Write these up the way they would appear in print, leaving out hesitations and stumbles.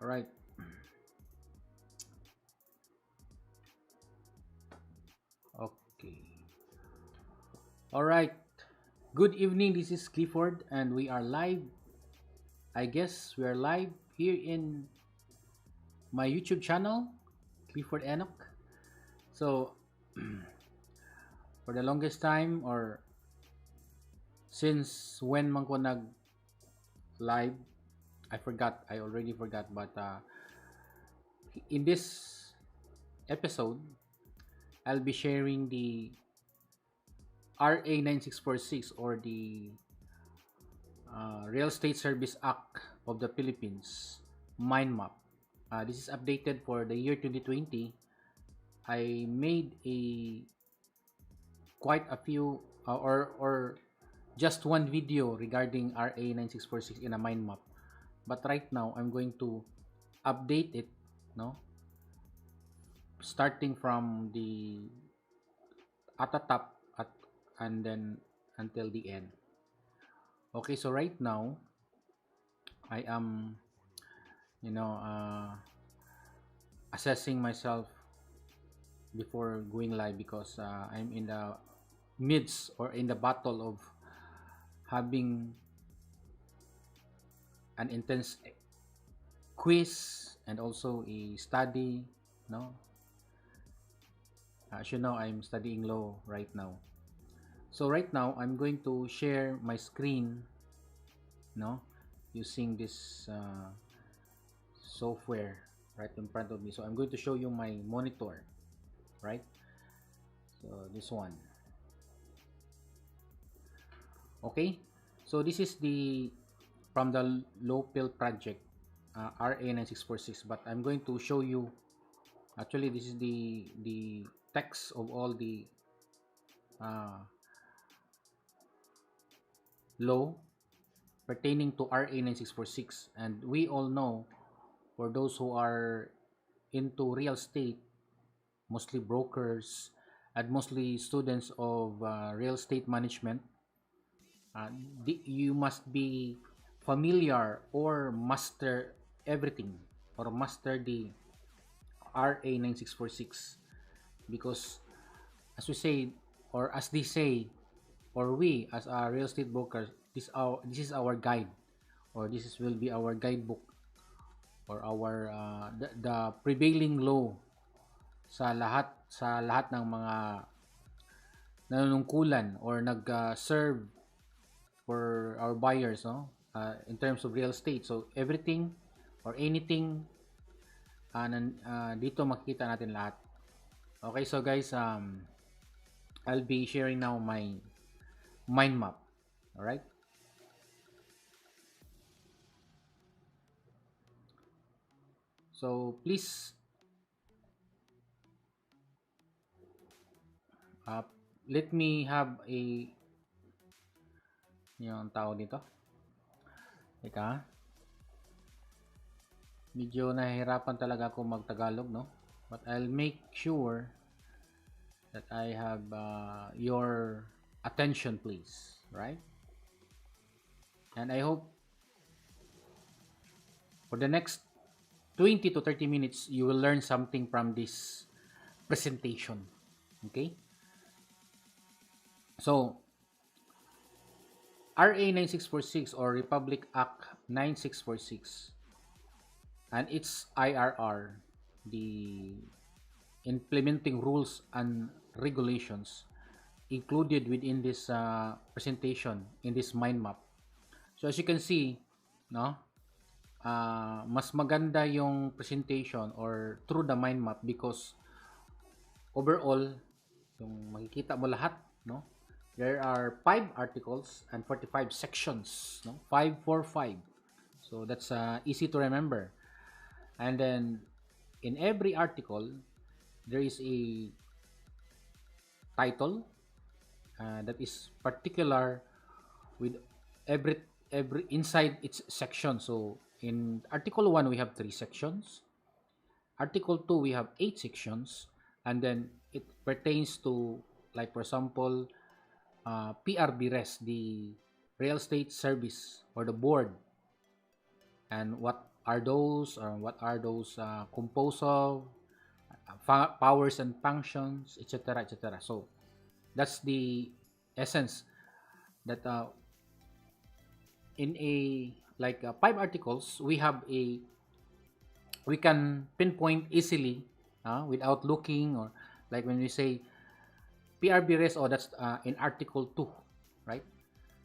All right. Okay. All right. Good evening. This is Clifford, and we are live. I guess we are live here in my YouTube channel, Clifford Enoch. So, for the longest time, or since when man ko nag live, I forgot. I already forgot. But in this episode, I'll be sharing the RA 9646, or the Real Estate Service Act of the Philippines, MINDMAP. This is updated for the year 2020. I made a quite a few or just one video regarding RA 9646 in a mind map. But right now I'm going to update it, no? Starting from the at the top and then until the end. Okay, so right now I am you know assessing myself before going live because I'm in the midst or in the battle of having an intense quiz and also a study, no. As you know, I'm studying law right now. So right now I'm going to share my screen, no, using this software right in front of me. So I'm going to show you my monitor, right? So this one. Okay, so this is the from the low pill project, RA 9646, but I'm going to show you. Actually, this is the text of all the uh, law pertaining to RA 9646, and we all know, for those who are into real estate, mostly brokers and mostly students of real estate management, uh, you must be familiar or master everything, or master the RA 9646, because as we say, or as they say, or we as a real estate brokers, this is our guide, or will be our guidebook, or our the prevailing law sa lahat ng mga nanunungkulan or nag-serve for our buyers, no, in terms of real estate. So everything or anything, dito makikita natin lahat. Okay, so guys, I'll be sharing now my mind map. All right. So please, uh, let me have a yung tao dito. Teka, medyo nahihirapan talaga ako mag-Tagalog, no? But I'll make sure that I have your attention, please, right? And I hope for the next 20 to 30 minutes you will learn something from this presentation. Okay? So, RA 9646, or Republic Act 9646, and its IRR, the implementing rules and regulations included within this presentation in this mind map. So as you can see, no, mas maganda yung presentation or through the mind map, because overall yung makikita mo lahat, no, there are 5 articles and 45 sections, no, 545. So that's easy to remember. And then in every article there is a title that is particular with every inside its section. So in article 1 we have 3 sections, article 2 we have 8 sections, and then it pertains to, like for example, PRBRES, the real estate service or the board, and what are those, or what are those composed of, powers and functions, etc., etc. So that's the essence that in a like 5 articles we can pinpoint easily without looking, or like when we say PRB res, oh, that's in article 2, right?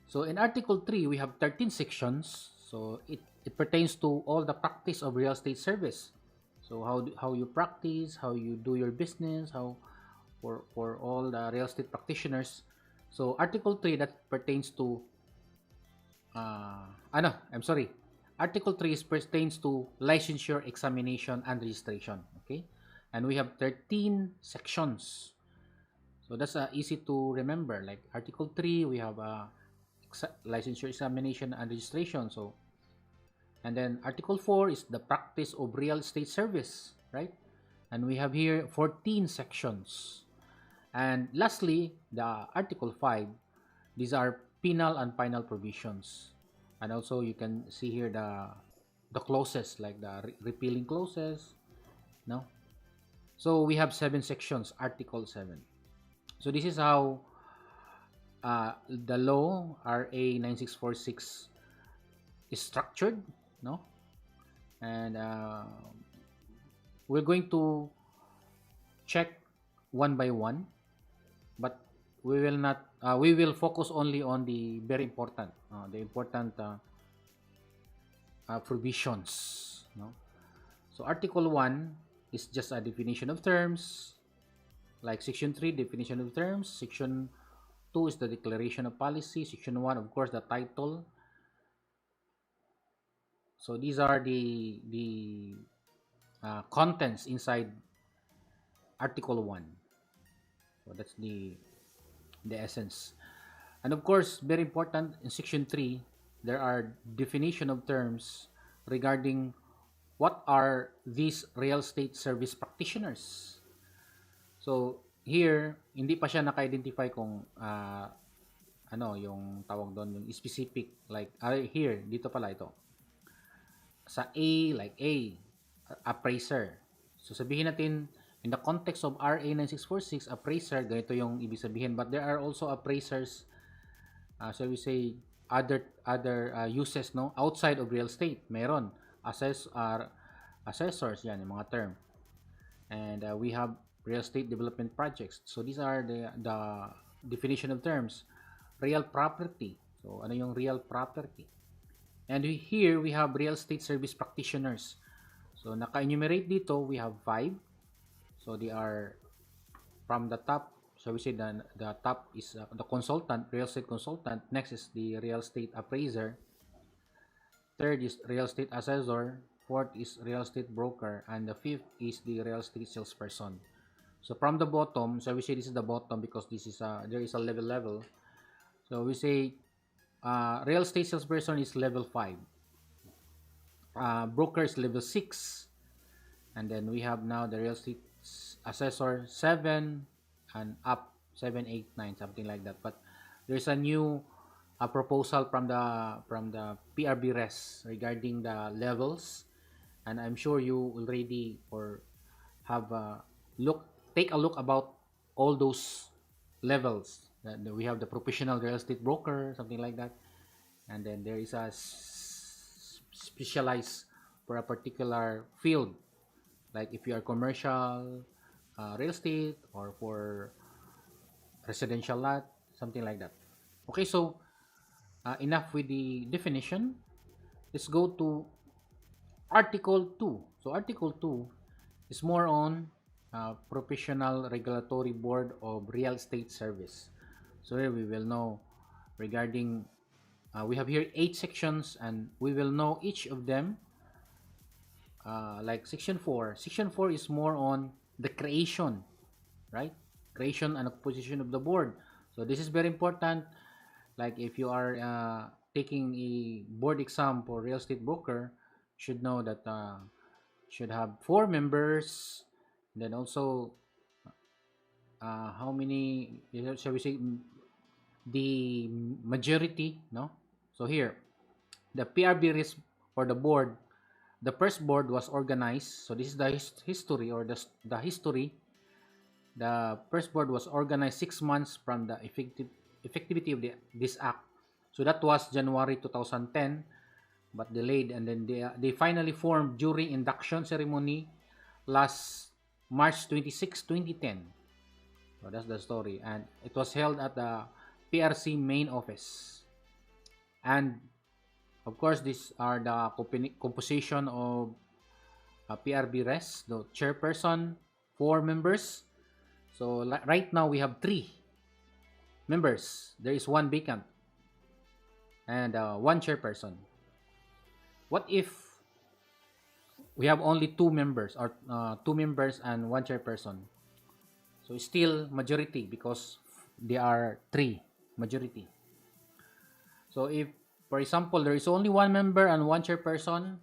So in article 3 we have 13 sections, so it pertains to all the practice of real estate service. So how you practice, how you do your business, how for all the real estate practitioners. So article 3 that pertains to I'm sorry. Article 3 is pertains to licensure, examination, and registration. Okay? And we have 13 sections. So that's easy to remember. Like Article 3, we have licensure, examination, and registration. So, and then Article 4 is the practice of real estate service, right? And we have here 14 sections. And lastly, the Article 5, these are penal and final provisions. And also you can see here the clauses, like the repealing clauses, no? So we have 7 sections, Article 7. So this is how the law RA 9646 is structured, no? And we're going to check one by one, but we will not we will focus only on the very important provisions, no? So article 1 is just a definition of terms, like section 3 definition of terms, section 2 is the declaration of policy, section 1 of course the title. So these are the contents inside article 1. So that's the essence. And of course, very important, in section 3 there are definition of terms regarding what are these real estate service practitioners. So here hindi pa siya naka-identify kung yung tawag doon, yung specific, like here dito pala ito sa A, like appraiser. So sabihin natin in the context of RA 9646, appraiser, ganito yung ibig sabihin. But there are also appraisers, shall we say, other uses, no, outside of real estate. Meron assessors, yan yung mga term. And we have real estate development projects. So these are the definition of terms. Real property. So ano yung real property? And here we have real estate service practitioners. So naka-enumerate dito, we have 5. So they are from the top. So we say the top is the consultant, real estate consultant. Next is the real estate appraiser. Third is real estate assessor. Fourth is real estate broker. And the fifth is the real estate salesperson. So from the bottom, so we say this is the bottom because this is there is a level. So we say real estate salesperson is level 5. Broker is level 6. And then we have now the real estate assessor 7 and up, 7, 8, 9, something like that. But there's a new proposal from the PRB res regarding the levels, and I'm sure you already or have take a look about all those levels. We have the professional real estate broker, something like that, and then there is a specialized for a particular field, like if you are commercial real estate or for residential lot, something like that. Okay, so enough with the definition. Let's go to article 2. So article 2 is more on professional regulatory board of real estate service. So here we will know regarding we have here 8 sections, and we will know each of them. Like section 4 is more on the creation, right? Creation and acquisition of the board. So this is very important. Like if you are taking a board exam for real estate broker, you should know that should have 4 members. Then also how many, shall we say, the majority, no? So here the PRB risk for the board The first board was organized. So this is the history, or the history. The first board was organized 6 months from the effectivity of this act. So that was January 2010, but delayed, and then they finally formed during induction ceremony last March 26, 2010. So that's the story, and it was held at the PRC main office. And of course, these are the composition of PRB res, the chairperson, 4 members. So right now we have 3 members. There is 1 vacant and 1 chairperson. What if we have only 2 members, or 2 members and 1 chairperson? So still majority, because they are 3 majority. So if, for example, there is only 1 member and 1 chairperson,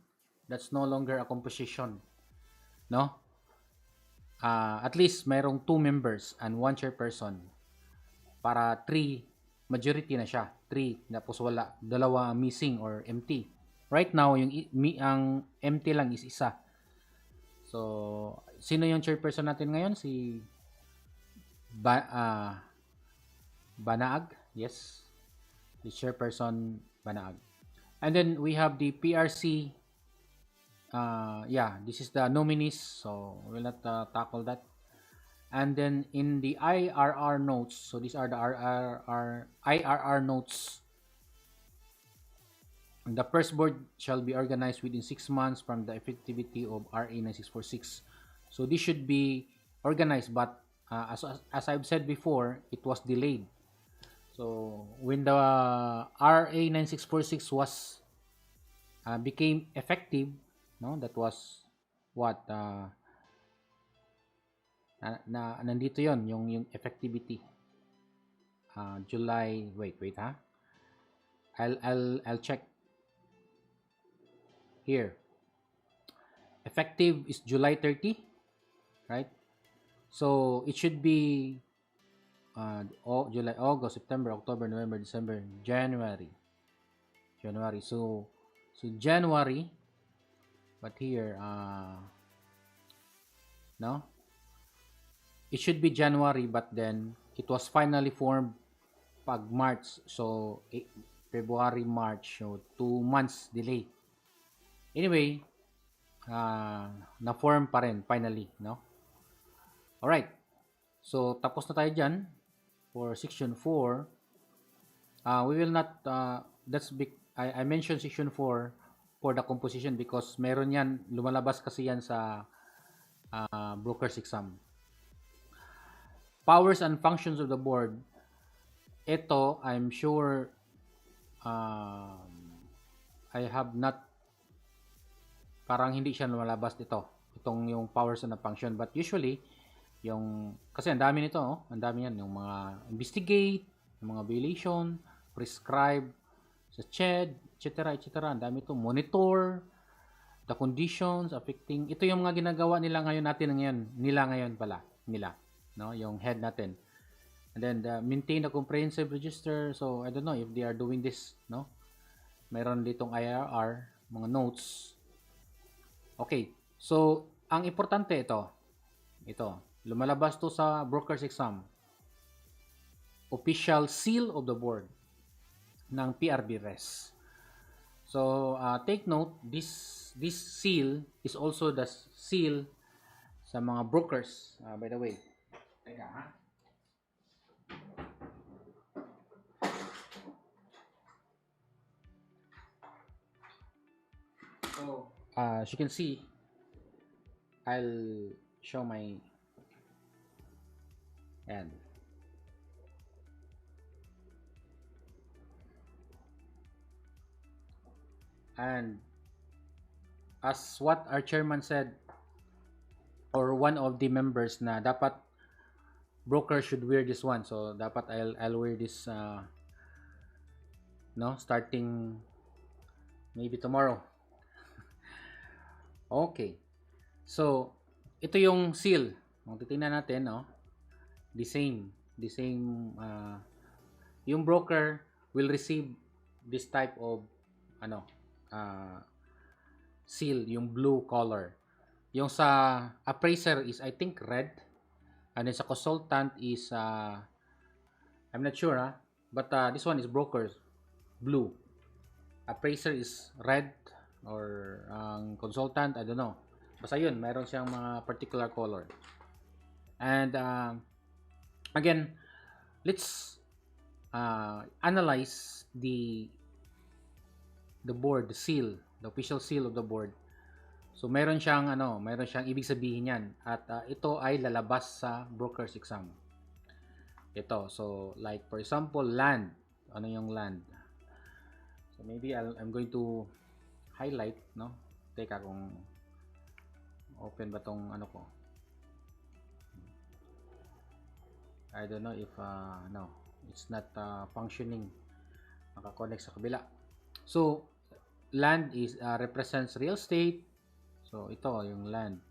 that's no longer a composition, no? At least mayroong 2 members and 1 chairperson para 3 majority na siya. 3, tapos wala, 2 missing or empty. Right now, ang empty lang is 1. So, sino yung chairperson natin ngayon? Si Banaag? Yes. The chairperson, Banaag. And then we have the PRC. This is the nominees, so we'll not tackle that. And then in the IRR notes, so these are the IRR notes. The first board shall be organized within 6 months from the effectivity of RA 9646. So this should be organized, but as I've said before, it was delayed. So when the RA 9646 was became effective, no, that was what nandito yon, yung effectivity. July, wait ha, I'll check here. Effective is July 30, right? So it should be July, August, September, October, November, December, January. So January, but here no, it should be January, but then it was finally formed pag March. So February, March, so 2 months delay. Anyway, na-form pa rin finally, no? Alright, so tapos na tayo dyan for section 4. We will not, I mentioned section 4 for the composition because meron yan, lumalabas kasi yan sa broker's exam. Powers and functions of the board. Ito, I'm sure I have not, parang hindi siya lumalabas dito. Itong yung powers and function. But usually, kasi ang dami nito, ang dami yan. Yung mga investigate, yung mga violation, prescribe, sa CHED, etc. Ang dami ito. Monitor, the conditions affecting. Ito yung mga ginagawa nila ngayon, no? Yung head natin. And then, maintain the comprehensive register. So, I don't know if they are doing this, no? Mayroon ditong IRR, mga notes. Okay, so ang importante ito, lumalabas to sa broker's exam. Official seal of the board ng PRB res. So take note, this seal is also the seal sa mga brokers. By the way, teka ha. So as you can see, I'll show my end. And as what our chairman said, or one of the members, na dapat broker should wear this one. So dapat I'll wear this no, starting maybe tomorrow. Okay. So, ito yung seal. Kung titingnan natin, no? The same, yung broker will receive this type of seal, yung blue color. Yung sa appraiser is I think red, and then sa consultant is I'm not sure but this one is brokers, blue. Appraiser is red, or ang consultant, I don't know. Basta yun, mayroon siyang mga particular color. And again, let's analyze the board, the seal, the official seal of the board. So meron siyang ibig sabihin yan, at ito ay lalabas sa broker's exam. Ito, so like for example, land. Ano yung land? So maybe I'm going to highlight, no? Teka kung open ba tong ano ko. I don't know if no, it's not functioning. Naka-connect sa kabila. So land is represents real estate. So ito yung land.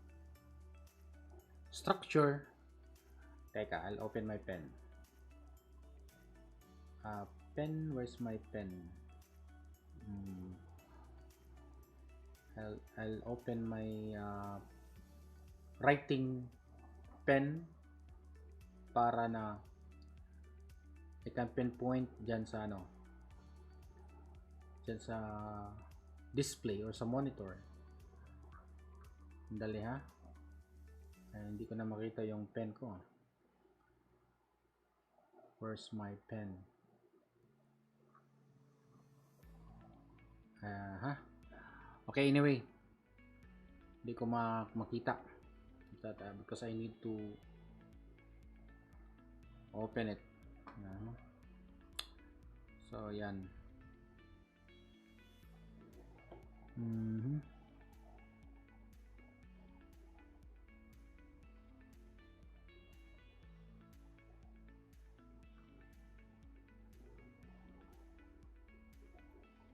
Structure. Teka, I'll open my pen. Pen, where's my pen? I'll open my writing pen para na I can pinpoint dyan sa dyan sa display or sa monitor. Dali ha. Hindi ko na makita yung pen ko. Where's my pen? Okay, anyway. Hindi ko makita. Because I need to open it. So, yan.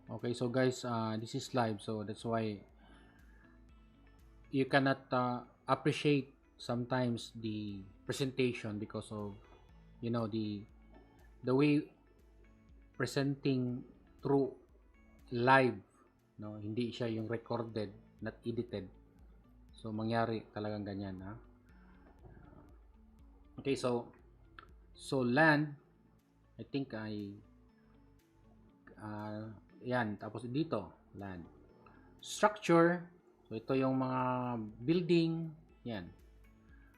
Okay, so guys, this is live, so that's why you cannot appreciate sometimes the presentation because of the way presenting through live, no, hindi siya yung recorded, not edited. So mangyari talagang ganyan, ha. Okay, so land, I think yan, tapos dito land. Structure, so ito yung mga building, yan.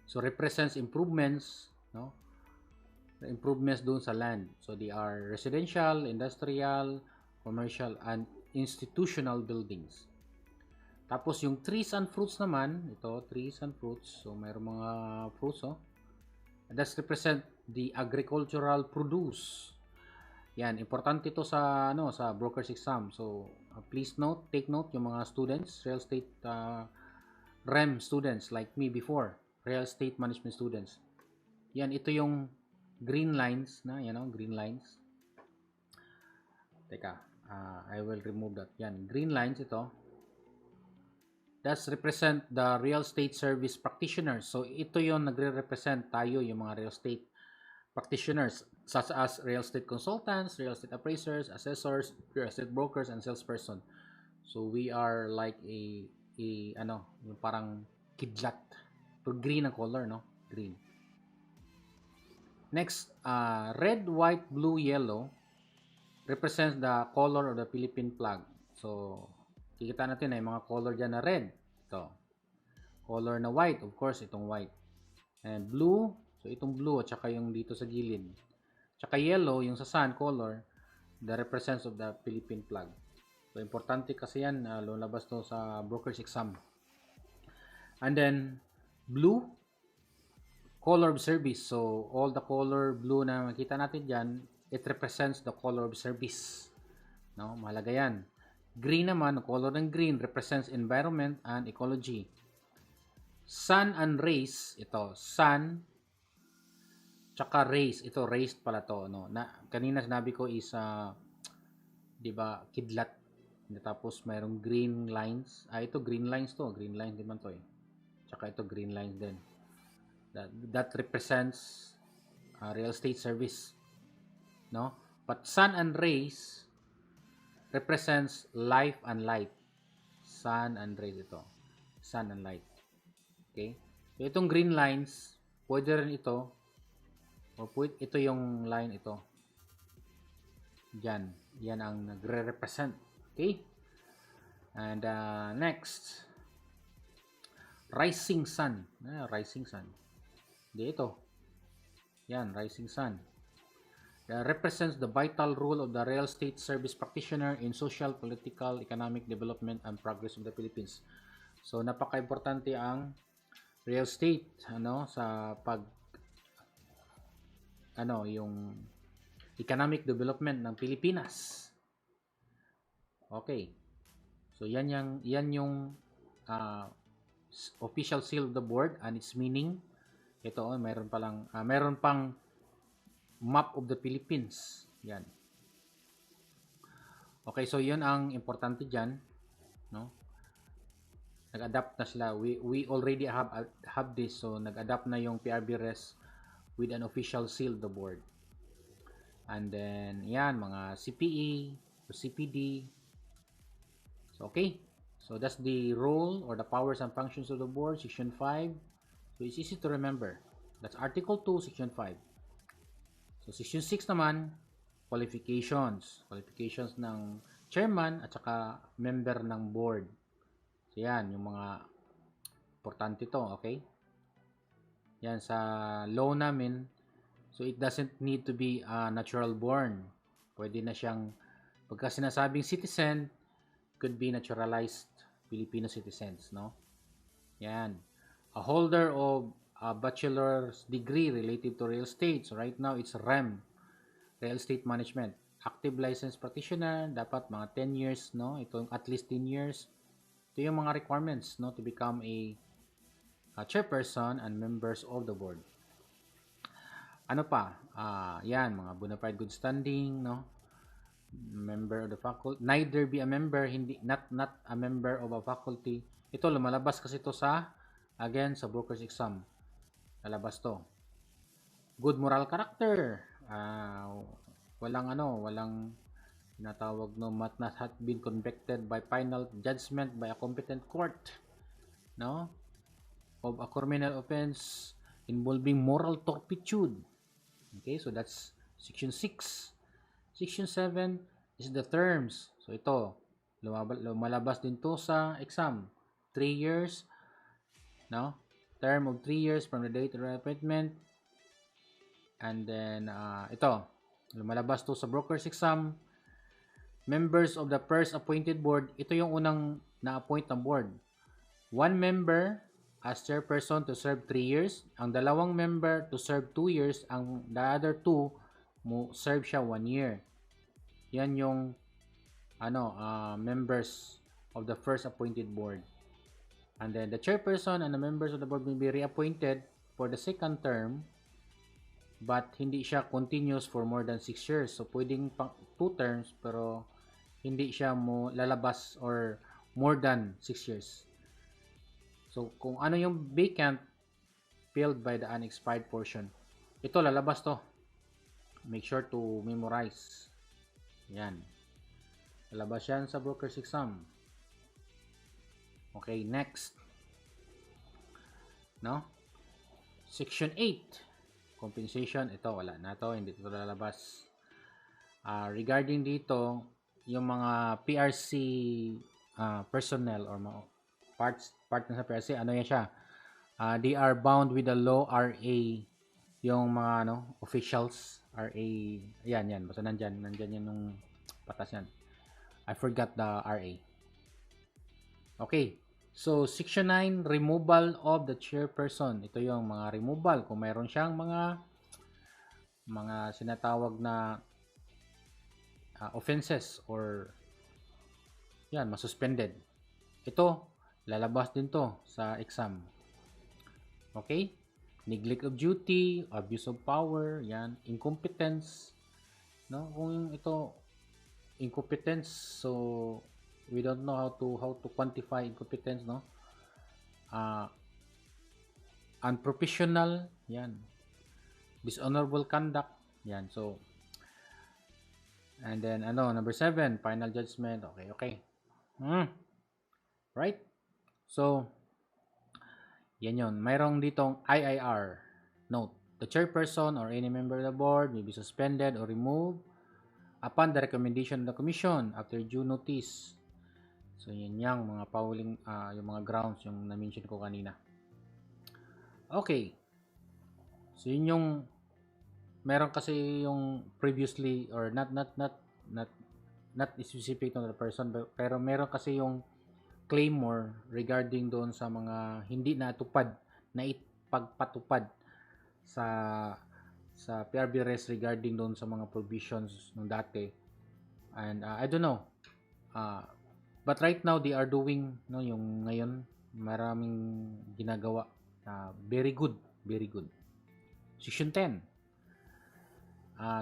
So represents improvements, no? Improvements doon sa land. So they are residential, industrial, commercial, and institutional buildings. Tapos yung trees and fruits naman, ito trees and fruits. So mayroong mga fruits, that's represent the agricultural produce. Yan, importante ito sa sa broker's exam. So please take note yung mga students, real estate REM students like me before, real estate management students. Yan, ito yung green lines na, green lines. Teka, I will remove that. Yan, green lines ito. That's represent the real estate service practitioners. So ito yung nagre-represent tayo, yung mga real estate practitioners such as real estate consultants, real estate appraisers, assessors, real estate brokers, and salesperson. So we are like yung parang kidlat. Pero green ang color, no? Green. Next, red, white, blue, yellow represents the color of the Philippine flag. So kikita natin ay mga color dyan na red. Ito. Color na white, of course, itong white. And blue, so itong blue at saka yung dito sa gilid. Tsaka yellow, yung sa sun color, the represents of the Philippine flag. So importante kasi yan, lumabas to sa broker's exam. And then blue, color of service. So all the color blue na makita natin dyan, it represents the color of service. No, mahalaga yan. Green naman, the color ng green represents environment and ecology. Sun and rays, ito, sun tsaka rays, ito raised pala to, no. Kanina sinabi ko is 'di ba, kidlat. Tapos mayroong green lines. Ito green lines to, green lines din man to eh. Tsaka ito green lines din. That represents real estate service, no? But sun and rays represents life and light. sun and rays ito. Sun and light. Okay? So, itong green lines, pwede rin ito, o ito yung line ito. Diyan. Yan ang nagre-represent. Okay? And next, rising sun. Rising sun. Di ito. Yan, rising sun. Represents the vital role of the real estate service practitioner in social, political, economic development and progress of the Philippines. So napaka-importante ang real estate sa yung economic development ng Pilipinas. Okay. So yan yung official seal of the board and its meaning. Ito meron pang map of the Philippines. Yan. Okay, so yun ang importante diyan, no? Nag-adapt na sila. We already have this, so nag-adapt na yung PRB-RES with an official seal of the board. And then yan, mga CPE or CPD. So okay. So that's the role or the powers and functions of the board, section 5. So it's easy to remember. That's article 2, section 5. So section 6 naman, qualifications. Qualifications ng chairman at saka member ng board. So yan, yung mga importante to, okay? Yan, sa law namin, so it doesn't need to be natural born. Pwede na siyang, pagka sinasabing citizen, could be naturalized Filipino citizens, no? Yan. A holder of a bachelor's degree related to real estate. So right now, it's REM, Real Estate Management. Active licensed practitioner, dapat mga 10 years, no? Ito at least 10 years. Ito yung mga requirements, no, to become a chairperson and members of the board. Ano pa? Yan, mga bona fide good standing, no? Member of the faculty. Neither be a member, not a member of a faculty. Ito, lumalabas kasi ito again, sa broker's exam. Lalabas to. Good moral character. Walang tinatawag must not have been convicted by final judgment by a competent court, no, of a criminal offense involving moral turpitude. Okay, so that's section 6. Section 7 is the terms. So ito, lumalabas din to sa exam. 3 years, no, term of 3 years from the date of appointment. And then ito, lumalabas to sa broker's exam. Members of the first appointed board, ito yung unang na-appoint ng board. One member as chairperson to serve 3 years. Ang dalawang member to serve 2 years. Ang the other 2 serve siya 1 year. Yan yung members of the first appointed board. And then the chairperson and the members of the board will be reappointed for the second term, but hindi siya continuous for more than 6 years. So pwedeng 2 terms pero hindi siya mo lalabas or more than 6 years. So kung ano yung vacant filled by the unexpired portion, ito lalabas to. Make sure to memorize. Yan. Lalabas yan sa broker's exam. Okay, next. No? Section 8. Compensation. Ito, wala na to. Hindi ito lalabas. Regarding dito, yung mga PRC personnel or part na sa PRC, ano yan siya? They are bound with the law RA, yung mga officials RA, yan, basta nandyan yan yung patas yan. I forgot the RA. Okay, so section 9, removal of the chairperson. Ito yung mga removal, kung mayroon siyang mga sinatawag na offenses or yan, masuspended. Ito, lalabas din to sa exam. Okay? Neglect of duty, abuse of power, yan, incompetence. No? Kung ito incompetence, so we don't know how to quantify incompetence, no? Unprofessional, yan. Dishonorable conduct, yan. So and then number 7, final judgment. Okay. Right? So, yan yun. Mayroong ditong IIR. Note, the chairperson or any member of the board may be suspended or removed upon the recommendation of the commission after due notice. So, yan yung mga fouling, yung mga grounds yung na-mention ko kanina. Okay. So, yun yung meron kasi yung previously or not specific to the person, pero meron kasi yung claim more regarding doon sa mga hindi natupad na ipagpatupad sa PRB RES regarding doon sa mga provisions nung dati. And I don't know. But right now they are doing no yung ngayon maraming ginagawa. Very good, very good. Section 10.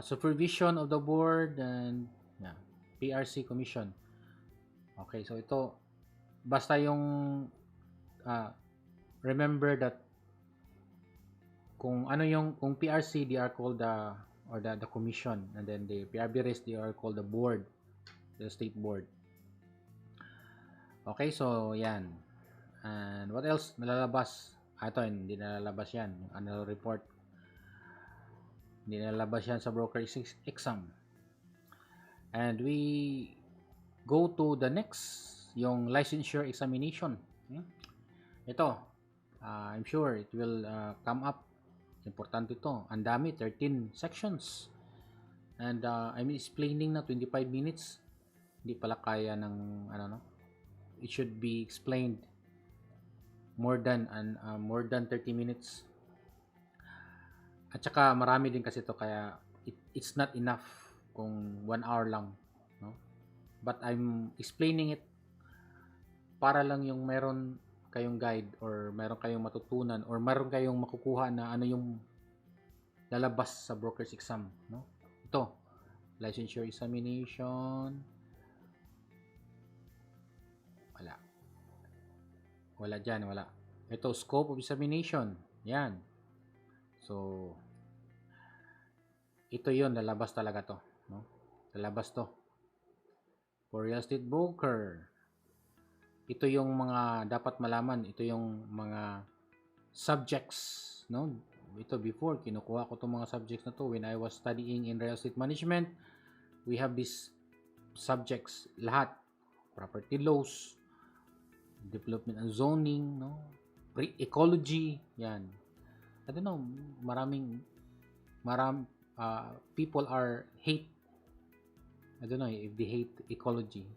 Supervision of the board and PRC commission. Okay, so ito basta yung remember that kung ano yung kung PRC they are called the commission, and then the PRBRES they are called the board, the state board. Okay, so yan. And what else nalalabas? Ito hindi nalalabas yan, yung annual report. Hindi nalalabas yan sa broker exam. And we go to the next, yung licensure examination. Ito, I'm sure it will come up. Importante ito. Ang dami, 13 sections. And I'm explaining na 25 minutes. Hindi pala kaya ng it should be explained more than 30 minutes. At saka marami din kasi ito, kaya it's not enough kung 1 hour lang, no? But I'm explaining it para lang yung meron kayong guide or meron kayong matutunan or meron kayong makukuha na ano yung lalabas sa broker's exam, no? Ito, licensure examination. Wala dyan, wala. Ito, scope of examination. Yan. So, ito yon, lalabas talaga to, no? Lalabas to. For real estate broker, ito yung mga dapat malaman. Ito yung mga subjects, no? Ito before, kinukuha ko itong mga subjects na to when I was studying in real estate management. We have these subjects, lahat. Property laws, development and zoning, no? Ecology, yan. I don't know, people are hate. I don't know if they hate ecology.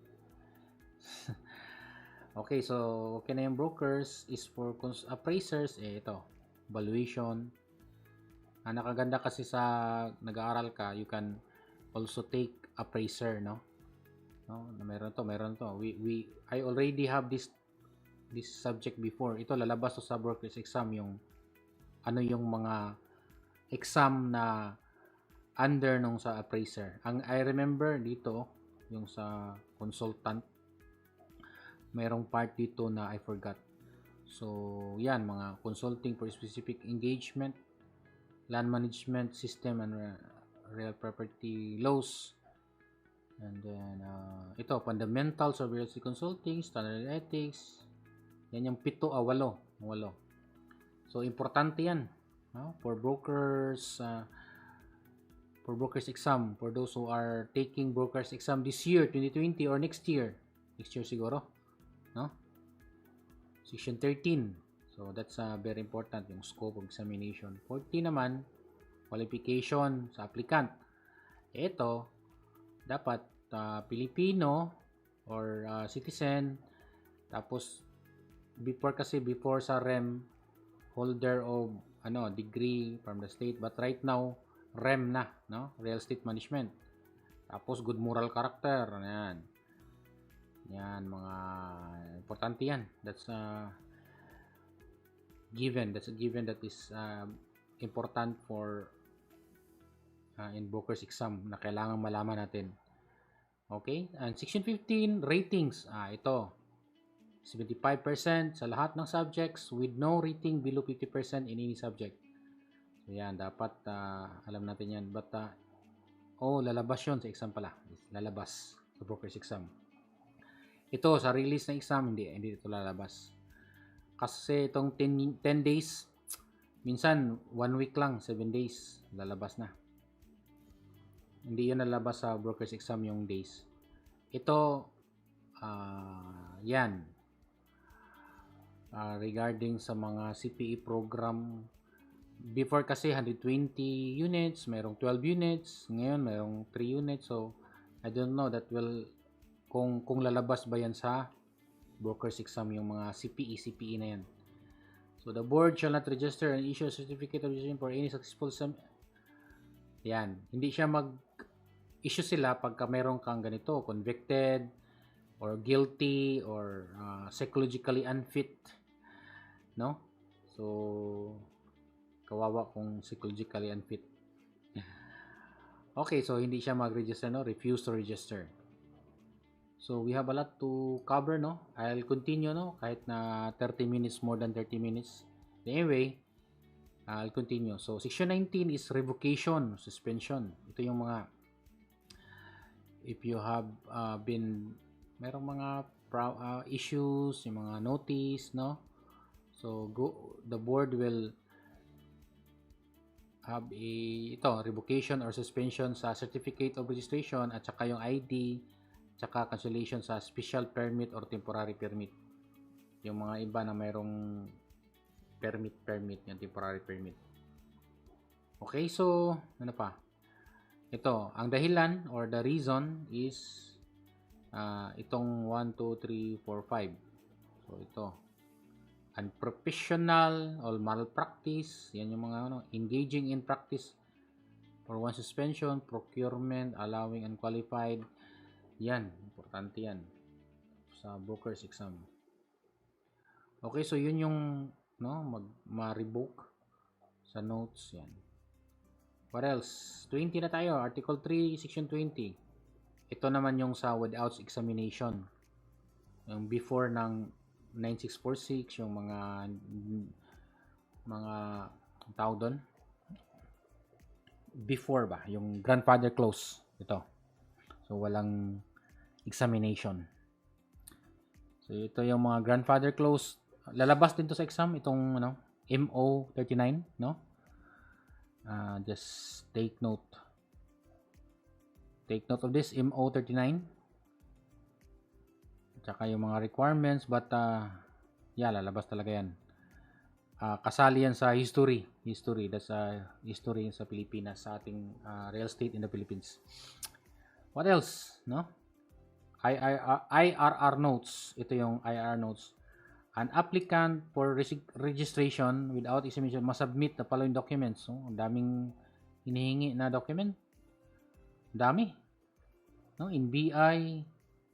Okay, so okay na yung brokers is for appraisers. Ito, valuation. Ang nakaganda kasi sa nag-aaral ka, you can also take appraiser, no? Meron to. I already have this subject before. Ito lalabas sa brokers exam yung ano yung mga exam na under nung sa appraiser. Ang I remember dito yung sa consultant, mayroong part dito na I forgot. So yan, mga consulting for specific engagement, land management system and real property laws. And then ito, fundamentals of real estate consulting, standard ethics. Yan yung 8. So importante yan, no? For brokers exam, for those who are taking brokers exam this year 2020 or next year siguro, no? Section 13. So that's very important, yung scope of examination. 14 naman, qualification sa applicant. Ito dapat Pilipino or citizen, tapos before sa REM, holder of degree from the state, but right now REM na, no? Real estate management. Tapos good moral character. Yan mga importante yan. That's a given that is important for in broker's exam na kailangan malaman natin. Okay? And section 15, ratings. Ito 75% sa lahat ng subjects with no rating below 50% in any subject. So yan, dapat alam natin yan. But lalabas yun sa exam pala. Lalabas sa broker's exam. Ito, sa release ng exam, hindi ito lalabas. Kasi itong 10 days, minsan 1 week lang, 7 days, lalabas na. Hindi yun lalabas sa broker's exam yung days. Ito, yan. Regarding sa mga CPE program, before kasi 120 units, mayroong 12 units, ngayon mayroong 3 units. So, I don't know that will, kung lalabas ba yan sa broker's exam yung mga CPE na yan. So, the board shall not register and issue a certificate of registration for any successful yan. Hindi siya issue sila pagka meron kang ganito, convicted, or guilty, or psychologically unfit. No? So, kawawa kung psychologically unfit. Okay, so hindi siya mag-register, no? Refuse to register. So, we have a lot to cover, no? I'll continue, no? Kahit na 30 minutes, more than 30 minutes. Anyway, I'll continue. So, section 19 is revocation, suspension. Ito yung mga, if you have merong mga issues, yung mga notice, no? So, the board will have revocation or suspension sa certificate of registration at saka yung ID, tsaka cancellation sa special permit or temporary permit. Yung mga iba na mayroong permit, yung temporary permit. Okay, so ano pa? Ito, ang dahilan or the reason is itong 1, 2, 3, 4, 5. So ito, unprofessional or malpractice, yan yung mga engaging in practice for one suspension, procurement, allowing unqualified. Yan, importante yan sa broker's exam. Okay, so yun yung ma-revoke sa notes yan. What else? 20 na tayo, Article 3, Section 20. Ito naman yung sa without examination. Yung before ng 9646, yung mga tao doon. Before ba? Yung grandfather clause. Ito. So, walang examination. So, ito yung mga grandfather clause. Lalabas din to sa exam. Itong MO 39, no? Just take note. Take note of this, MO 39. Tsaka yung mga requirements, but lalabas talaga yan. Kasali yan sa history. That's history sa Pilipinas, sa ating real estate in the Philippines. What else? No? IRR notes. Ito yung IRR notes. An applicant for registration without examination must submit the following documents. So, ang daming hinihingi na document. Dami. No? In BI,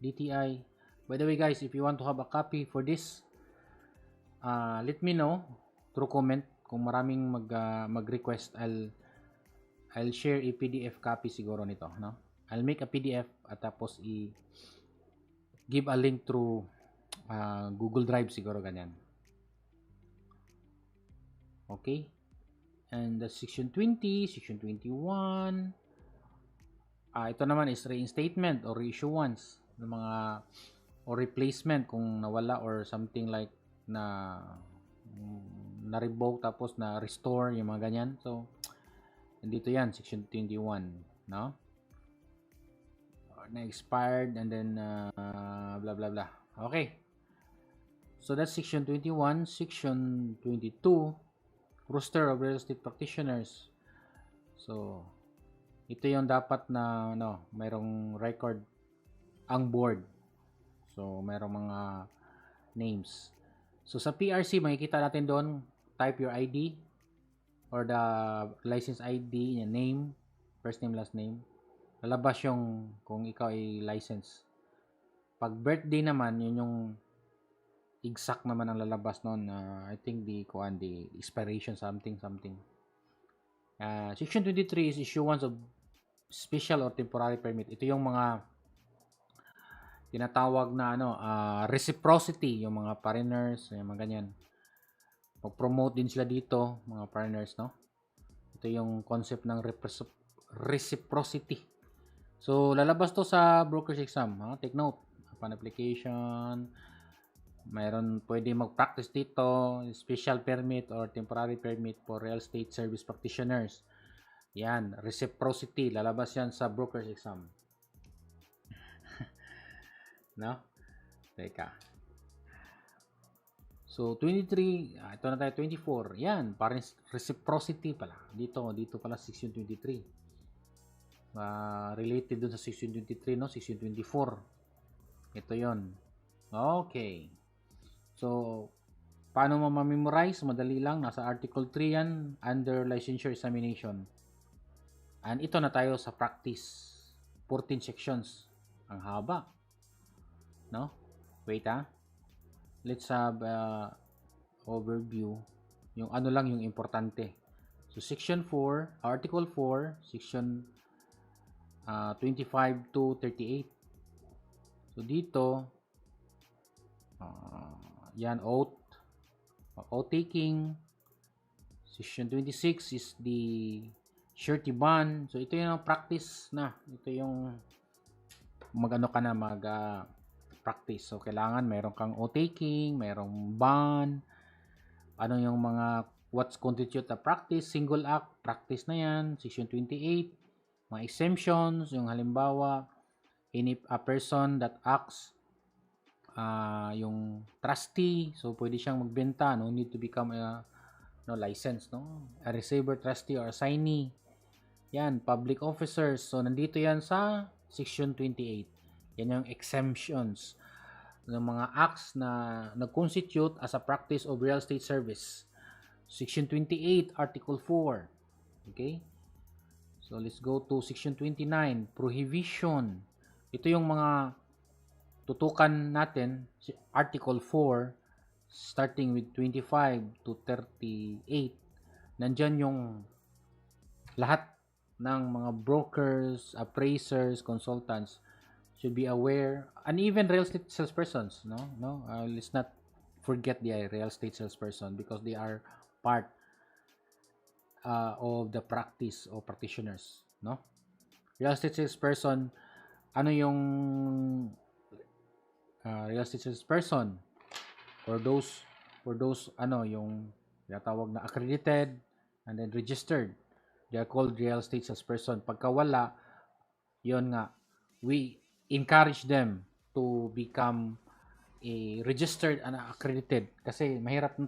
DTI. By the way, guys, if you want to have a copy for this, let me know through comment. Kung maraming mag-request, I'll share a PDF copy siguro nito, no? I'll make a PDF at tapos give a link through Google Drive siguro, ganyan. Okay? And the section 20, section 21. Ito naman is reinstatement or reissuance ng mga or replacement kung nawala or something like na-revoke tapos na-restore, yung mga ganyan. So, nandito yan, section 21, no? Na-expired and then blah blah blah. Okay. So, that's section 21. Section 22, roster of real estate practitioners. So, ito yung dapat na mayroong record ang board. So, mayroong mga names. So, sa PRC, makikita natin doon, type your ID or the license ID, yung name, first name, last name. Lalabas yung kung ikaw ay license. Pag birthday naman, yun yung exact naman ang lalabas noon. I think the expiration something. Section 23 is issuance of special or temporary permit. Ito yung mga tinatawag na reciprocity, yung mga foreigners, yung mga ganyan. Pag-promote din sila dito, mga foreigners, no? Ito yung concept ng reciprocity. So, lalabas to sa broker's exam. Take note. upon application. Mayroon pwede mag-practice dito, special permit or temporary permit for real estate service practitioners. Yan, reciprocity, lalabas yan sa broker's exam. No? Teka. So, 23, ito na tayo, 24. Yan, parang reciprocity pala. Dito pala section 23. Related dun sa section 23, no? Section 24. Ito yon. Okay. So, paano mo ma-memorize? Madali lang. Nasa Article 3 yan, under licensure examination. And ito na tayo sa practice. 14 sections. Ang haba. No? Wait let's have overview. Yung ano lang yung importante. So, Section 4, Article 4, Section 25 to 38. So, dito, yan, oath taking. Section 26 is the surety bond. So, ito yung practice na. Ito yung mag-ano ka na, practice. So, kailangan meron kang oath taking, merong bond, ano yung mga what's constitute a practice, single act, practice na yan. Section 28, mga exemptions, yung halimbawa, any a person that acts yung trustee, so pwede siyang magbenta, no need to become a license, no, a receiver, trustee or assignee. Yan, public officers, so nandito yan sa section 28. Yan yung exemptions ng mga acts na nag-constitute as a practice of real estate service. Section 28, Article 4. Okay? So, let's go to Section 29, Prohibition. Ito yung mga tutukan natin, Article 4, starting with 25 to 38. Nandyan yung lahat ng mga brokers, appraisers, consultants should be aware, and even real estate salespersons, let's not forget the real estate salesperson because they are part of the practice of practitioners, no? Real estate salesperson, ano yung real estate salesperson for those yung tinatawag na accredited and then registered, they are called real estate salesperson. Pagka wala, yon nga, we encourage them to become a registered and accredited kasi mahirap nang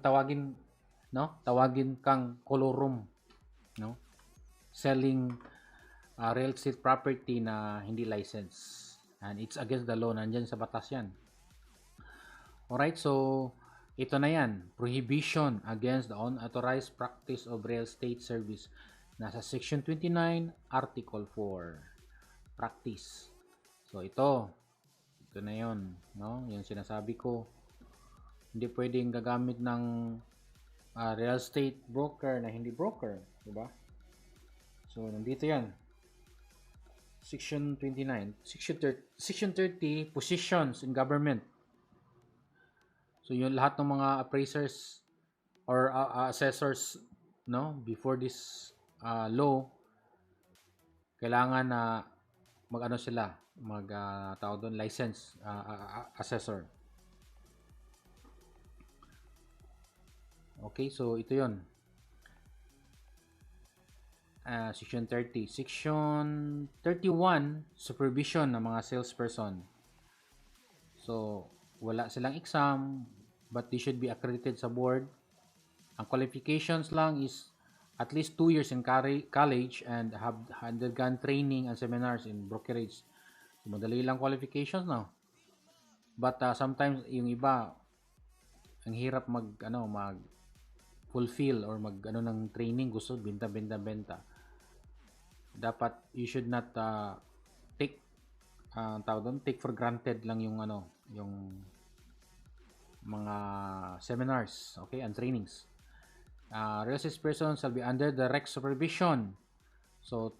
tawagin kang colorum, no, selling real estate property na hindi license, and it's against the law. Nandyan sa batas yan. Alright, so ito na yan, prohibition against the unauthorized practice of real estate service. Nasa Section 29, Article 4, practice. So ito na yon, no? Yung sinasabi ko, hindi pwedeng gagamit ng real estate broker na hindi broker, di ba? So nandito yan. Section 29, Section 30, positions in government. So yung lahat ng mga appraisers or assessors, no, before this law, kailangan na mag-ano sila, tawag doon, license assessor. Okay, so ito yon. Section 30. Section 31, supervision ng mga salesperson. So, wala silang exam, but they should be accredited sa board. Ang qualifications lang is at least 2 years in college and have undergone training and seminars in brokerage. So, madali lang qualifications, no? But sometimes yung iba ang hirap mag fulfill or ng training, gusto benta. Dapat you should not take for granted lang yung mga seminars, okay, and trainings. Real estate person shall be under direct supervision. So,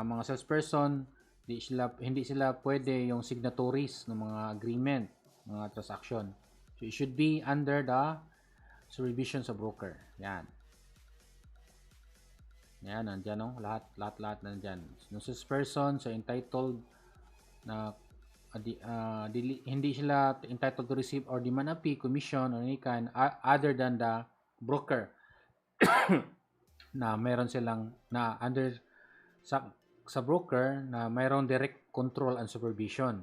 ang mga salesperson, hindi sila pwede yung signatories ng mga agreement, mga transaction. So, it should be under the supervision sa broker. Yan, nandyan, no? Lahat nandyan. No, salesperson sa entitled na hindi sila entitled to receive or demand a fee, commission, or any kind other than the broker na meron silang na under sa broker na mayroong direct control and supervision.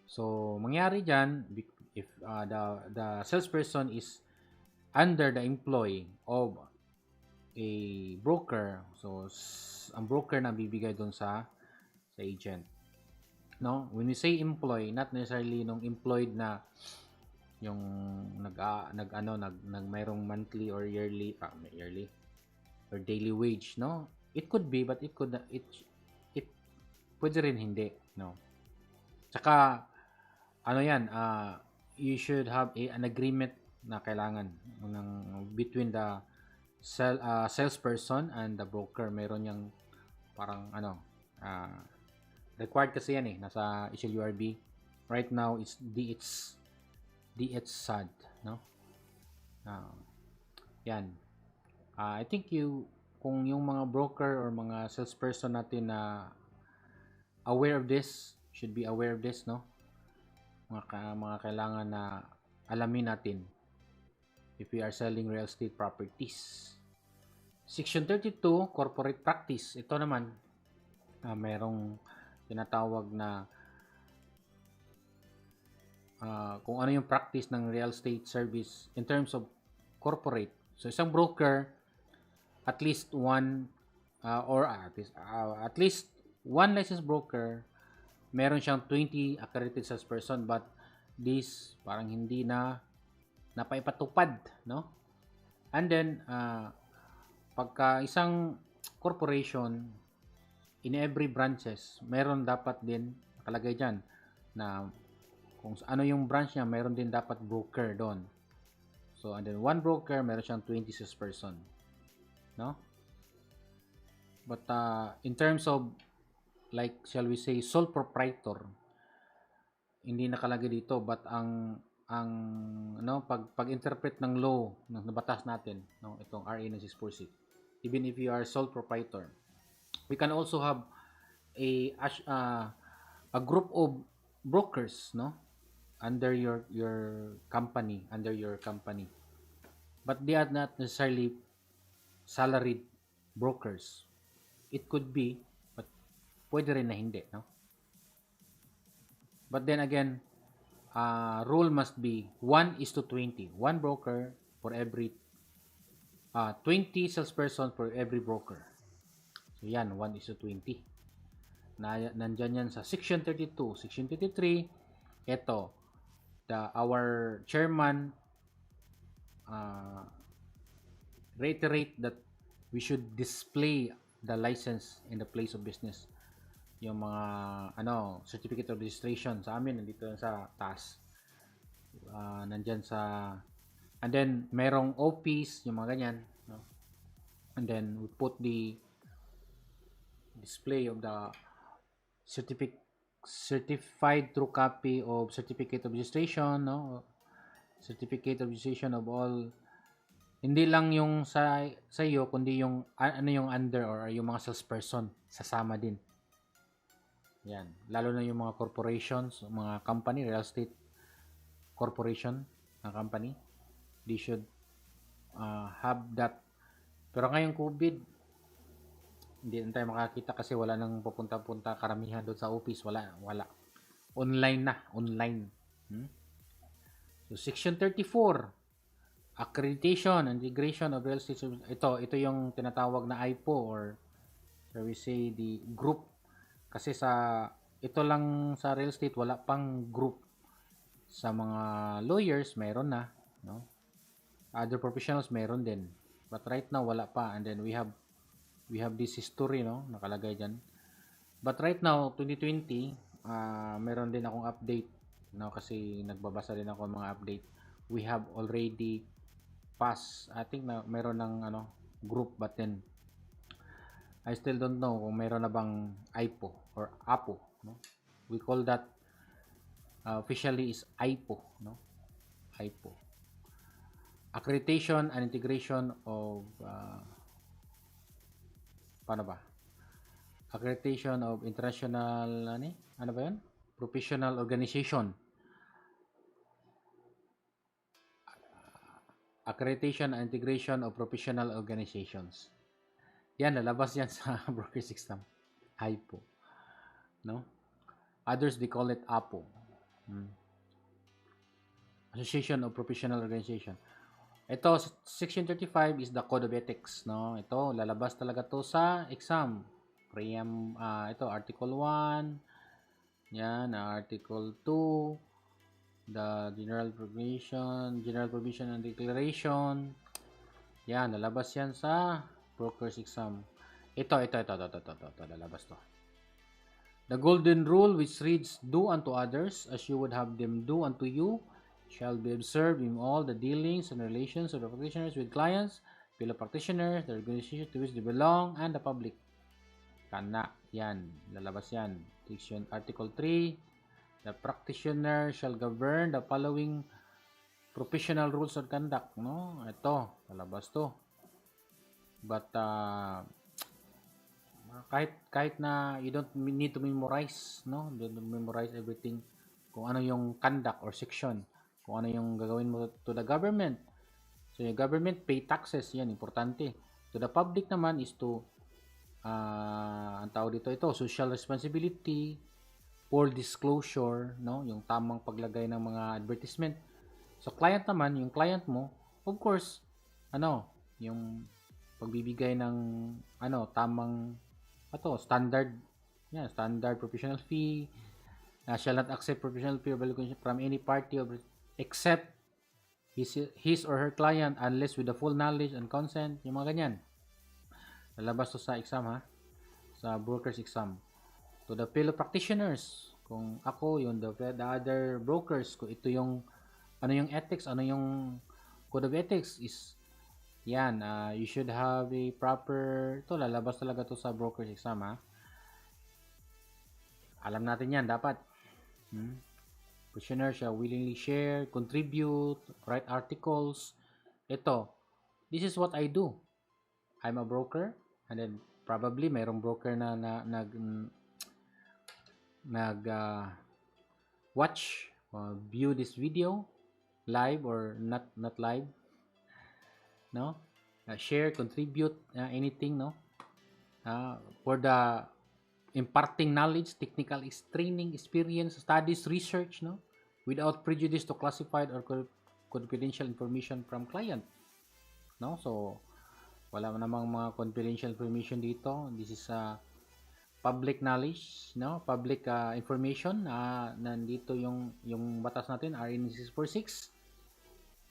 So, mangyari dyan, if the salesperson is under the employ of a broker, so ang broker na bibigay doon sa agent. No? When we say employ, not necessarily nung employed na yung nag mayroong monthly or yearly or daily wage, no? It could be, but it pwede rin hindi, no? Tsaka ano yan, you should have an agreement na kailangan ng between the salesperson and the broker. Meron yang parang required kasi yan nasa SLURB. Right now it's DHSAD, no? Yan. I think kung yung mga broker or mga salesperson natin na aware of this, should be aware of this, no? Mga kailangan na alamin natin if we are selling real estate properties. Section 32, corporate practice. Ito naman, merong tinatawag na kung ano yung practice ng real estate service in terms of corporate. So, isang broker, at least one licensed broker, meron siyang 20 accredited salesperson, but this parang hindi na napaipatupad, no? And then pagka isang corporation, in every branches meron dapat din nakalagay diyan na kung ano yung branch niya, meron din dapat broker doon. So, and then one broker, meron siyang 20 salesperson, no? But in terms of, like, shall we say, sole proprietor, hindi nakalagay dito, but ang pag-interpret ng law ng batas natin, no, itong RA 9646, even if you are sole proprietor, we can also have a group of brokers, no, under your company, but they are not necessarily salaried brokers. It could be, but pwede rin na hindi, no? But then again, rule must be 1:20. One broker for every 20 salesperson for every broker. So yan, 1:20. Nandyan yan sa Section 32. Section 33, ito, our chairman reiterate that we should display the license in the place of business. Yung mga certificate of registration sa amin nandito sa taas, nandyan sa, and then merong office, yung mga ganyan, no? And then we put the display of the certified true copy of certificate of registration, no? Certificate of registration of all, hindi lang yung sa iyo, kundi yung yung under or yung mga salesperson sasama din. Yan, lalo na yung mga corporations, mga company, real estate corporation na company, they should have that. Pero ngayong COVID, hindi na tayo makakita kasi wala nang pupunta-punta karamihan doon sa office, wala. Online. So Section 34, Accreditation and Integration of Real Estate Services. Ito yung tinatawag na IPO, or shall we say the group. Kasi ito lang sa real estate, wala pang group. Sa mga lawyers, meron na, no? Other professionals, meron din. But right now, wala pa. And then we have this history, no? Nakalagay dyan. But right now, 2020, meron din akong update, no? Kasi nagbabasa din ako ng mga update. We have already passed, I think na meron ng group, but then I still don't know kung meron na bang IPO or APO, no? We call that officially is IPO, no? IPO. Accreditation and Integration of paano ba? Accreditation of International ano ba 'yan? professional organization. Accreditation and integration of professional organizations. Yan, lalabas yan sa broker system. HIPO. No? Others, they call it APO. Association of Professional Organization. Ito, Section 35 is the Code of Ethics. No? Ito, lalabas talaga to sa exam. Ito, Article 1. Yan, Article 2. The General Provision and Declaration. Yan, lalabas yan sa broker's exam. Ito, lalabas to. The golden rule which reads, do unto others as you would have them do unto you, shall be observed in all the dealings and relations of the practitioners with clients, fellow practitioners, the organization to which they belong, and the public. Kana, yan, lalabas yan. Section Article 3, the practitioner shall govern the following professional rules of conduct. No? Ito, lalabas to. But, kahit na you don't need to memorize, no? Don't memorize everything kung ano yung conduct or section, kung ano yung gagawin mo to the government. So yung government pay taxes, yan importante. To the public naman is to ang tawag dito ito, social responsibility, full disclosure, no? Yung tamang paglagay ng mga advertisement. So client naman, yung client mo, of course, yung pagbibigay ng tamang standard professional fee, shall not accept professional fee or valuation from any party except his or her client unless with the full knowledge and consent, yung mga ganyan. Lalabas to sa exam, sa broker's exam. To the fellow practitioners, kung ako, yung the other brokers, kung ito yung yung ethics, yung code of ethics is yan, you should have a proper, ito lalabas talaga to sa broker's exam, Alam natin yan, dapat. Practitioner shall willingly share, contribute, write articles. Ito, this is what I do. I'm a broker, and then probably mayroong broker na watch or view this video live or not live, no? Share, contribute, anything, no? For the imparting knowledge, technical training, experience, studies, research, no? Without prejudice to classified or confidential information from client, no? So wala namang mga confidential information dito. This is public knowledge, no? Public information. Nandito yung batas natin, RE 646.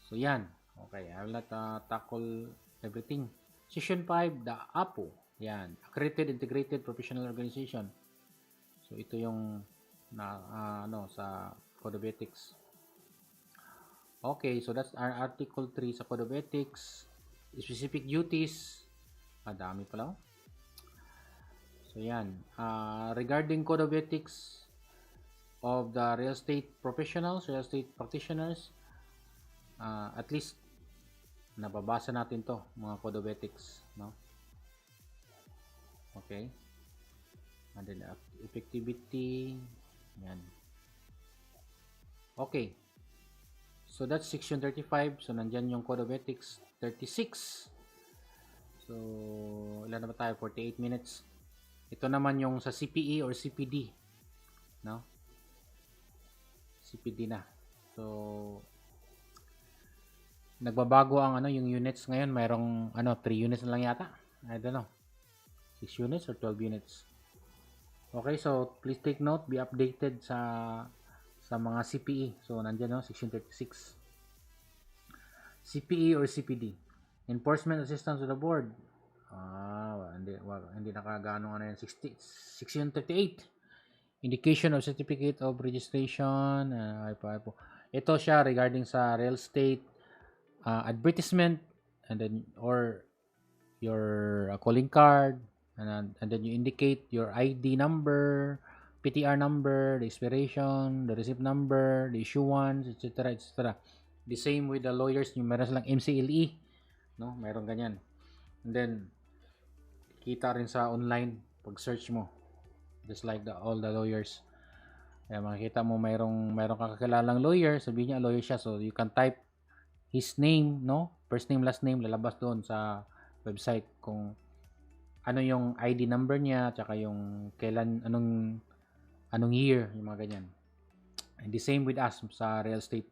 So yan. Okay, I will not tackle everything. Section 5, the APO. Yan, Accredited Integrated Professional Organization. So ito yung sa Code of Ethics. Okay, so that's our Article 3 sa Code of Ethics. Specific duties. Dami pala. So yan. Regarding Code of Ethics of the real estate professionals, real estate practitioners, at least nababasa natin to, mga Code of Ethics, no? Okay. And then effectivity. Yan. Okay. So that's section 35. So nandyan yung Code of Ethics 36. So ilan na ba tayo? 48 minutes. Ito naman yung sa CPE or CPD, no? CPD na. So nagbabago ang yung units ngayon. Mayroong 3 units na lang yata. I don't know. 6 units or 12 units. Okay, so please take note, be updated sa mga CPE. So nandiyan, no, section 36. CPE or CPD, enforcement assistance to the board. Hindi nakagaano yan. Section 38, indication of certificate of registration. Ito siya regarding sa real estate advertisement, and then or your calling card. And then you indicate your ID number, PTR number, the expiration, the receipt number, the issuance, etc. etc. The same with the lawyers, yung meron silang MCLE, no? Meron ganyan. And then kita rin sa online pag search mo, just like all the lawyers. Kaya makikita mo mayroong kang kakilalang lawyer, sabihin niya lawyer siya. So you can type his name, no? First name, last name, lalabas doon sa website kung ano yung ID number niya, tsaka yung kailan, anong year, yung mga ganyan. And the same with us sa real estate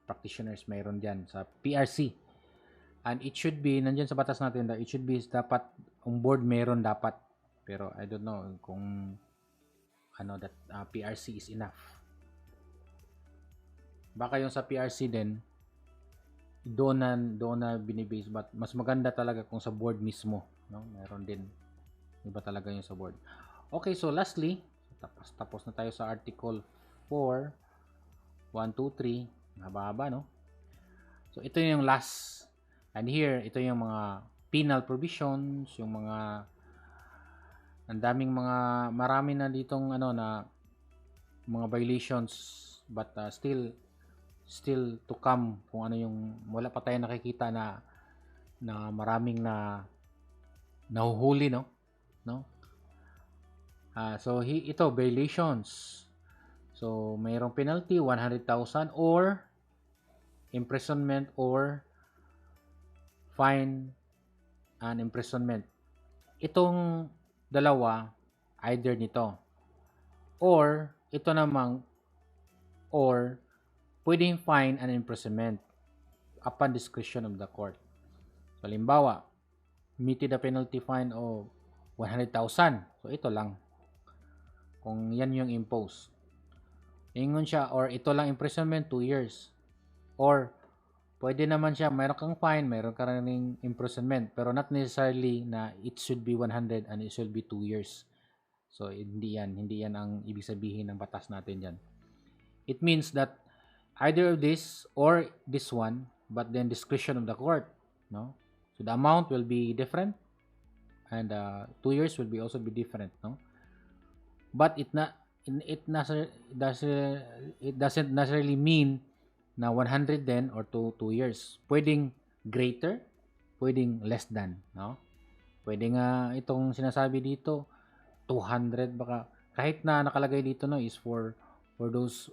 practitioners, mayroon diyan sa PRC. And it should be, nandiyan sa batas natin, that it should be dapat, on board meron dapat. Pero I don't know kung that PRC is enough. Baka yung sa PRC din, doon na binibase, but mas maganda talaga kung sa board mismo, no? Meron din iba talaga yung sa board. Okay, so lastly, tapos na tayo sa article 4, 1, 2, 3, haba-haba, no? So ito yung last, and here ito yung mga penal provisions, yung mga ang daming marami na ditong na mga violations, but still to come, kung ano yung wala pa tayo nakikita na maraming nahuhuli, no? So ito violations. So mayroong penalty 100,000 or imprisonment or fine and imprisonment. Itong dalawa, either nito or ito namang or pwedeng fine and imprisonment upon discretion of the court. So, halimbawa, meted the penalty fine of 100,000. So, ito lang. Kung yan yung impose. Ingon siya, or ito lang imprisonment, 2 years. Or, pwede naman siya, mayroon kang fine, mayroon ka rin imprisonment, pero not necessarily na it should be 100 and it should be 2 years. So, hindi yan ang ibig sabihin ng batas natin dyan. It means that either of this or this one, but then discretion of the court, no? So the amount will be different, and 2 years will be also be different, no? But it doesn't necessarily mean na 100 then or 2 years. Pwedeng greater, pwedeng less than, no? Pwede nga itong sinasabi dito 200, baka kahit na nakalagay dito, no, is for those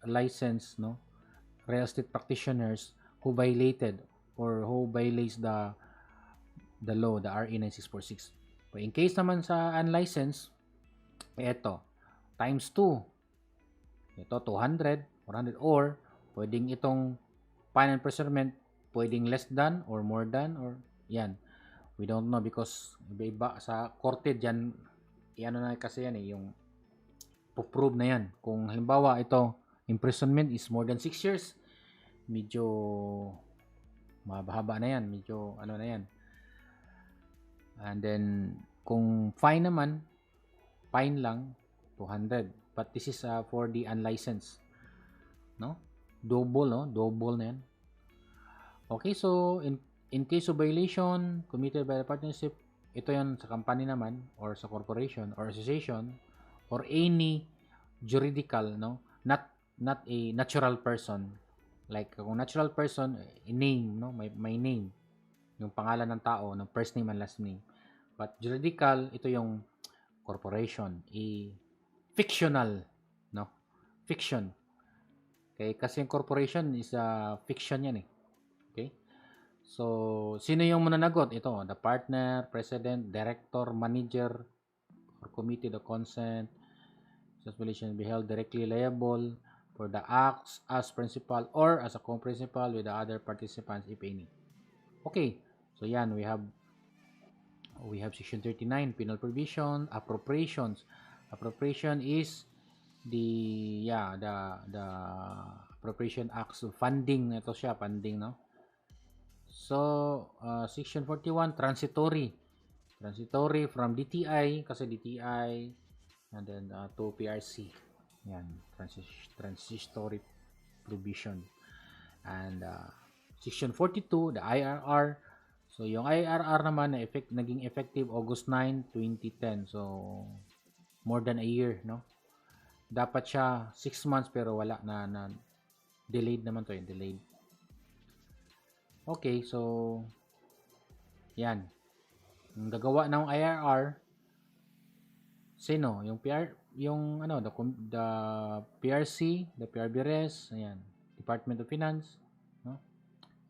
license, no, real estate practitioners who violated or who violates the law, the RE 9646. But in case naman sa unlicensed, ito times 2, ito 200, 400, or pwedeng itong fine and imprisonment pwedeng less than or more than, or yan, we don't know because iba-iba sa korte dyan. Na kasi yan yung prove na yan. Kung halimbawa ito imprisonment is more than 6 years, medyo mahaba na yan, medyo na yan. And then kung fine naman, fine lang 200, but this is for the unlicensed, no? Double na yan. Okay, so in case of violation committed by the partnership, ito yan sa company naman or sa corporation or association or any juridical, no, not a natural person. Like kung natural person, a name, no, may name, yung pangalan ng tao, ng first name and last name. But juridical, ito yung corporation, fictional, no, fiction. Okay, kasi yung corporation is fiction yan, okay. So, sino yung mananagot? Ito, the partner, president, director, manager, or committee, the consent, responsibility be held directly liable for the acts as principal or as a co-principal with the other participants, if any. Okay, so yan, we have section 39, penal provision, appropriations. Appropriation is the appropriation acts of funding. Ito siya, funding, no? So, section 41, transitory from DTI, kasi DTI, and then to PRC. Yan, transitory provision. And section 42, the IRR. So, yung IRR naman naging effective August 9, 2010. So, more than a year, no? Dapat siya 6 months pero wala na delayed naman to, delayed. Okay, so yan. Ang gagawa ng IRR, sino? Yung yung ano, the PRC, the PRBRES, ayan, Department of Finance, no?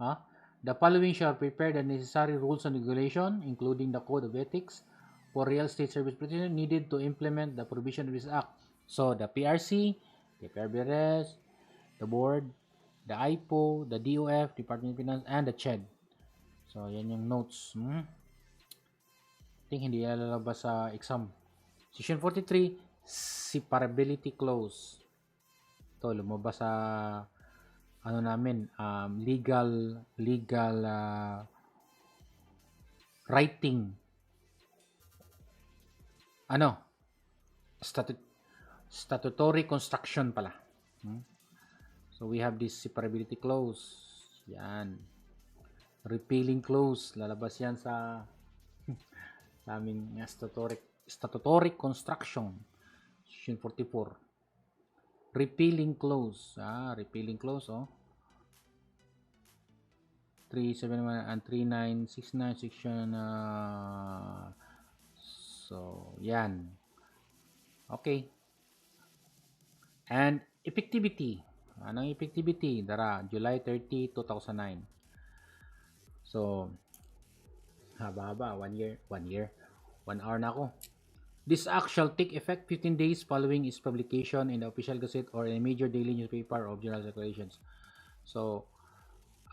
Ah, the following shall prepare the necessary rules and regulation, including the code of ethics for real estate service practitioners needed to implement the provision of this act. So the PRC, the PRBRES, the board, the IPO, the DOF, Department of Finance, and the CHED. So yan yung notes. I think hindi lalabas sa exam. Section 43, separability clause. Ito, lumabas sa ano namin, legal writing. Ano? Statutory construction pala. So we have this separability clause. Yan. Repealing clause. Lalabas yan sa sa aming statutory construction. Section 44. Repealing clause. Repealing clause, 371 and 3969 section. So, yan. Okay. And effectivity. Anong effectivity? Dara, July 30, 2009. So, haba-haba. 1 year. 1 hour na ako. This act shall take effect 15 days following its publication in the Official Gazette or in a major daily newspaper of general circulations. So,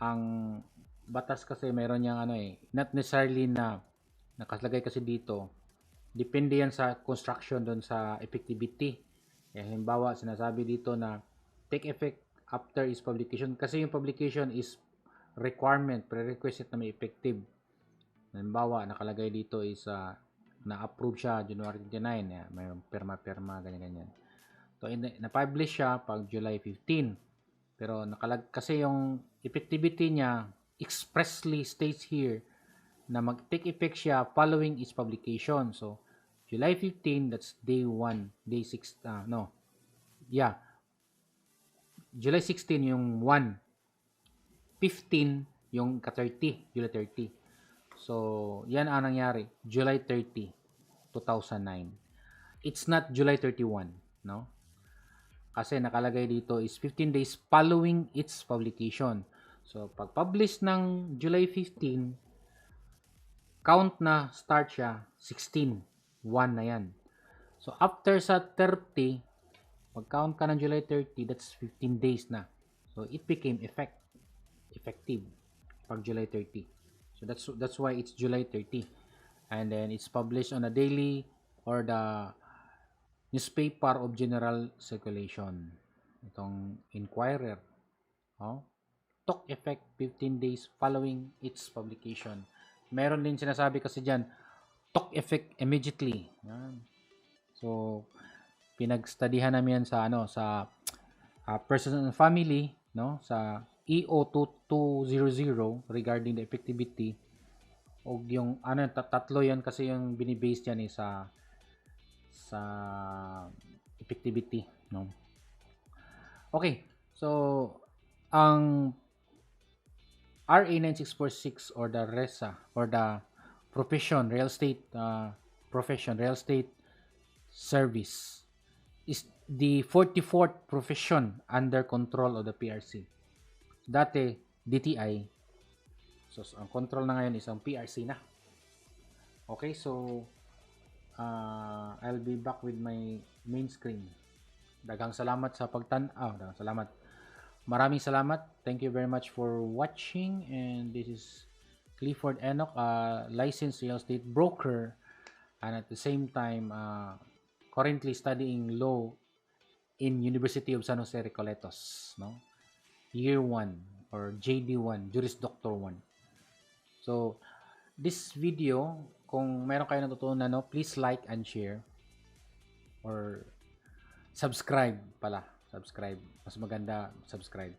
ang batas kasi meron niyang not necessarily na nakaslagay kasi dito, depende yan sa construction doon sa effectivity. Halimbawa, sinasabi dito na take effect after its publication kasi yung publication is requirement, prerequisite na may effective. Halimbawa, nakalagay dito is na-approve siya January 29, may perma, ganyan. So, na-publish siya pag July 15. Pero kasi yung effectivity niya expressly states here na mag-take effect siya following its publication. So, July 15, that's day 1, day 6, July 16 yung 1, 15 yung ka-30, July 30. So, yan ang nangyari, July 30, 2009. It's not July 31, no? Kasi nakalagay dito is 15 days following its publication. So, pag-publish ng July 15, count na start siya, 16, 1 na yan. So, after sa 30, pag-count ka ng July 30, that's 15 days na. So, it became effective pag July 30. So that's why it's July 30. And then it's published on a daily or the newspaper of general circulation. Itong Inquirer. Took effect 15 days following its publication. Meron din sinasabi kasi dyan, took effect immediately. So, pinag-studyhan namin yan sa sa Persons and Family, no? Sa EO 2200 regarding the effectivity. O yung tatlo yan kasi yung binibase yan sa effectivity, no? Okay. So, ang RA 9646 or the RESA or the real estate service is the 44th profession under control of the PRC. Dati, DTI. So, ang control na ngayon is ang PRC na. Okay, so, I'll be back with my main screen. Daghang salamat sa daghang salamat. Maraming salamat. Thank you very much for watching. And this is Clifford Enoch, licensed real estate broker. And at the same time, currently studying law in University of San Jose, Recoletos, no? Year 1 or JD1, Juris Doctor 1. So, this video, kung meron kayo natutunan, please like and share or subscribe pala. Subscribe. Mas maganda, subscribe.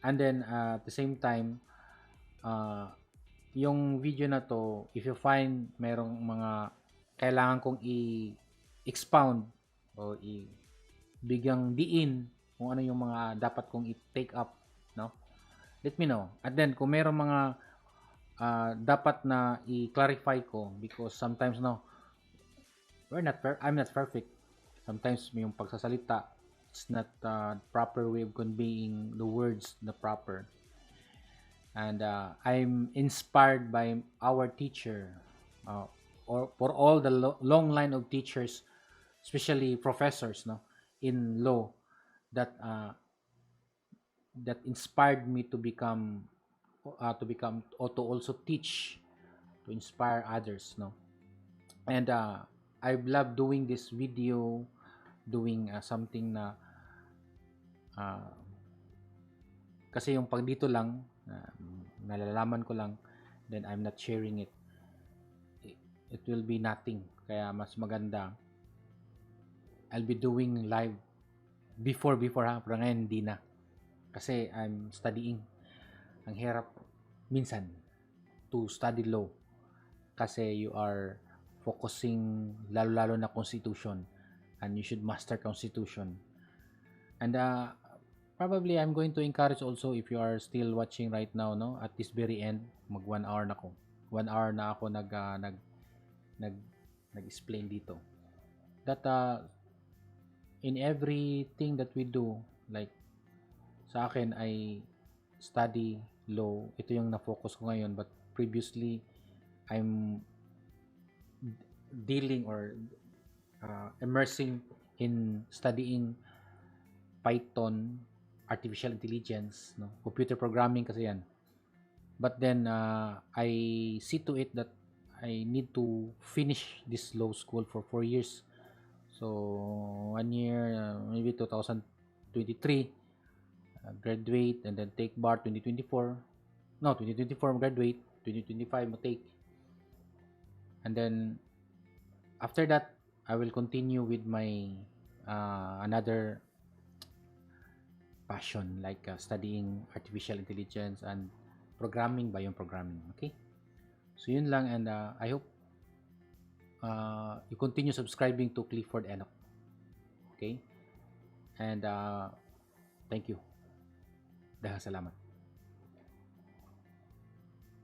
And then, at the same time, yung video na to, if you find merong mga kailangan kong i-expound o bigyang diin kung ano yung mga dapat kong i-take up, no? Let me know. And then, kung merong mga dapat na i-clarify ko because sometimes, I'm not perfect. Sometimes yung pagsasalita, it's not proper way of conveying the words na proper. And I'm inspired by our teacher, uh, or for all the long line of teachers, especially professors, no, in law, that that inspired me to become or to also teach, to inspire others, no. And I love doing this video, doing something na uh, kasi yung pag dito lang nalalaman ko lang, then I'm not sharing it, it will be nothing. Kaya mas maganda I'll be doing live before ha, pero ngayon hindi na kasi I'm studying. Ang hirap minsan to study law kasi you are focusing lalo na constitution, and you should master constitution. And probably I'm going to encourage also, if you are still watching right now, no, at this very end, mag 1 hour na ako. 1 hour na ako nag-explain dito. That in everything that we do, like sa akin ay study law, ito yung na-focus ko ngayon, but previously I'm dealing or immersing in studying Python, artificial intelligence, no, computer programming kasi yan. But then I see to it that I need to finish this law school for 4 years. So 1 year, maybe 2023, graduate, and then take bar 2024. No, 2024 graduate, 2025 mo take. And then after that, I will continue with my another passion, like studying artificial intelligence and programming, bioprogramming. Okay? So yun lang, and I hope you continue subscribing to Clifford Enoch. Okay? And thank you. Dahil salamat.